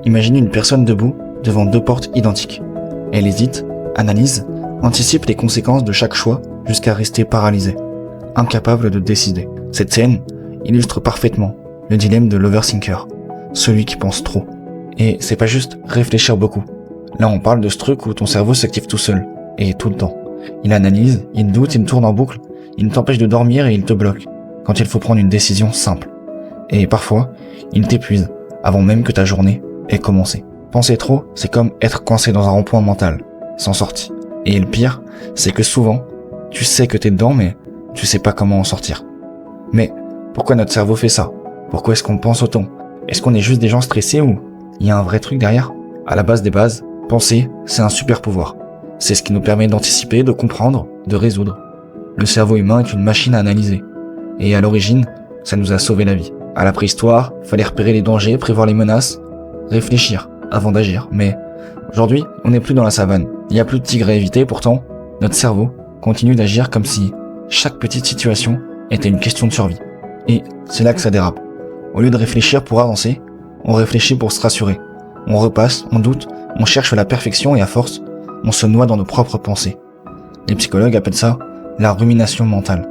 Imagine une personne debout devant deux portes identiques. Elle hésite, analyse, anticipe les conséquences de chaque choix jusqu'à rester paralysée, incapable de décider. Cette scène illustre parfaitement le dilemme de l'overthinker, celui qui pense trop. Et c'est pas juste réfléchir beaucoup. Là on parle de ce truc où ton cerveau s'active tout seul, et tout le temps. Il analyse, il doute, il tourne en boucle, il t'empêche de dormir et il te bloque, quand il faut prendre une décision simple. Et parfois, il t'épuise, avant même que ta journée ait commencé. Penser trop, c'est comme être coincé dans un rond-point mental, sans sortie. Et le pire, c'est que souvent, tu sais que t'es dedans, mais tu sais pas comment en sortir. Mais pourquoi notre cerveau fait ça? Pourquoi est-ce qu'on pense autant? Est-ce qu'on est juste des gens stressés ou il y a un vrai truc derrière? À la base des bases, penser, c'est un super pouvoir. C'est ce qui nous permet d'anticiper, de comprendre, de résoudre. Le cerveau humain est une machine à analyser. Et à l'origine, ça nous a sauvé la vie. À la préhistoire, fallait repérer les dangers, prévoir les menaces, réfléchir avant d'agir. Mais aujourd'hui, on n'est plus dans la savane. Il n'y a plus de tigres à éviter, pourtant, notre cerveau continue d'agir comme si chaque petite situation était une question de survie. Et c'est là que ça dérape. Au lieu de réfléchir pour avancer, on réfléchit pour se rassurer. On repasse, on doute, on cherche la perfection et à force, on se noie dans nos propres pensées. Les psychologues appellent ça la rumination mentale.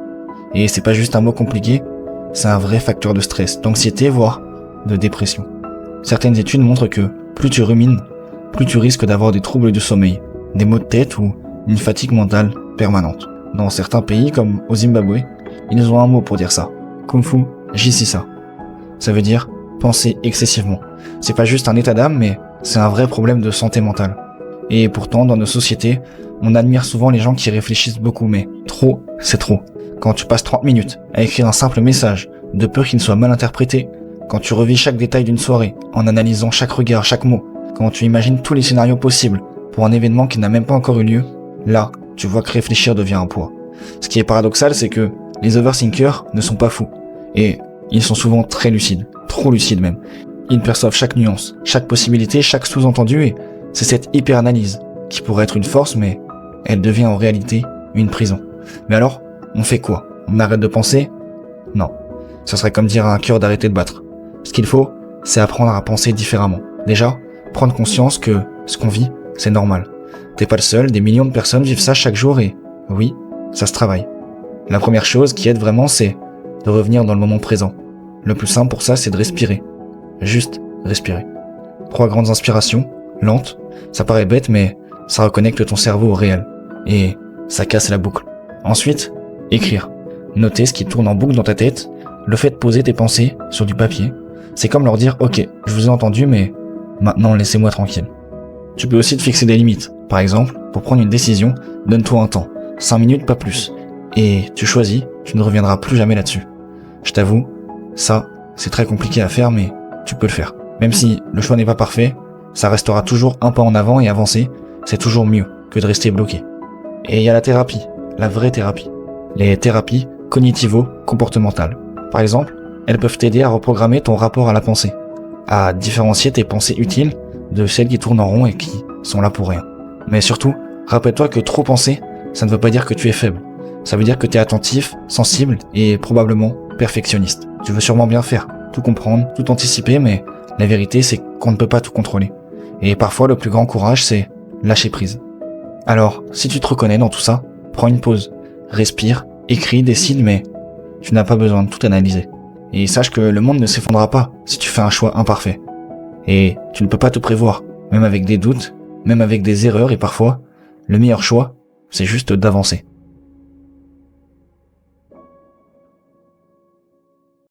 Et c'est pas juste un mot compliqué, c'est un vrai facteur de stress, d'anxiété, voire de dépression. Certaines études montrent que plus tu rumines, plus tu risques d'avoir des troubles du sommeil, des maux de tête ou une fatigue mentale permanente. Dans certains pays, comme au Zimbabwe, ils ont un mot pour dire ça. Kung Fu Jisisa. Ça veut dire penser excessivement. C'est pas juste un état d'âme, mais c'est un vrai problème de santé mentale. Et pourtant, dans nos sociétés, on admire souvent les gens qui réfléchissent beaucoup, mais trop, c'est trop. Quand tu passes 30 minutes à écrire un simple message, de peur qu'il ne soit mal interprété, quand tu revis chaque détail d'une soirée, en analysant chaque regard, chaque mot, quand tu imagines tous les scénarios possibles pour un événement qui n'a même pas encore eu lieu, là, tu vois que réfléchir devient un poids. Ce qui est paradoxal, c'est que les overthinkers ne sont pas fous. Et ils sont souvent très lucides, trop lucides même. Ils perçoivent chaque nuance, chaque possibilité, chaque sous-entendu et c'est cette hyper-analyse qui pourrait être une force, mais elle devient en réalité une prison. Mais alors, on fait quoi? On arrête de penser? Non. Ce serait comme dire à un cœur d'arrêter de battre. Ce qu'il faut, c'est apprendre à penser différemment. Déjà, prendre conscience que ce qu'on vit, c'est normal. T'es pas le seul, des millions de personnes vivent ça chaque jour et oui, ça se travaille. La première chose qui aide vraiment, c'est de revenir dans le moment présent. Le plus simple pour ça, c'est de respirer. Juste respirer. 3 grandes inspirations, lentes. Ça paraît bête, mais ça reconnecte ton cerveau au réel. Et ça casse la boucle. Ensuite, écrire. Noter ce qui tourne en boucle dans ta tête. Le fait de poser tes pensées sur du papier, c'est comme leur dire « Ok, je vous ai entendu, mais maintenant laissez-moi tranquille ». Tu peux aussi te fixer des limites. Par exemple, pour prendre une décision, donne-toi un temps. 5 minutes, pas plus. Et tu choisis, tu ne reviendras plus jamais là-dessus. Je t'avoue, ça, c'est très compliqué à faire, mais tu peux le faire. Même si le choix n'est pas parfait, ça restera toujours un pas en avant et avancer, c'est toujours mieux que de rester bloqué. Et il y a la thérapie, la vraie thérapie. Les thérapies cognitivo-comportementales. Par exemple, elles peuvent t'aider à reprogrammer ton rapport à la pensée, à différencier tes pensées utiles de celles qui tournent en rond et qui sont là pour rien. Mais surtout, rappelle-toi que trop penser, ça ne veut pas dire que tu es faible. Ça veut dire que tu es attentif, sensible et probablement perfectionniste. Tu veux sûrement bien faire, tout comprendre, tout anticiper, mais la vérité c'est qu'on ne peut pas tout contrôler. Et parfois le plus grand courage c'est lâcher prise. Alors, si tu te reconnais dans tout ça, prends une pause, respire, écris, décide, mais tu n'as pas besoin de tout analyser. Et sache que le monde ne s'effondrera pas si tu fais un choix imparfait. Et tu ne peux pas tout prévoir, même avec des doutes, même avec des erreurs et parfois, le meilleur choix, c'est juste d'avancer.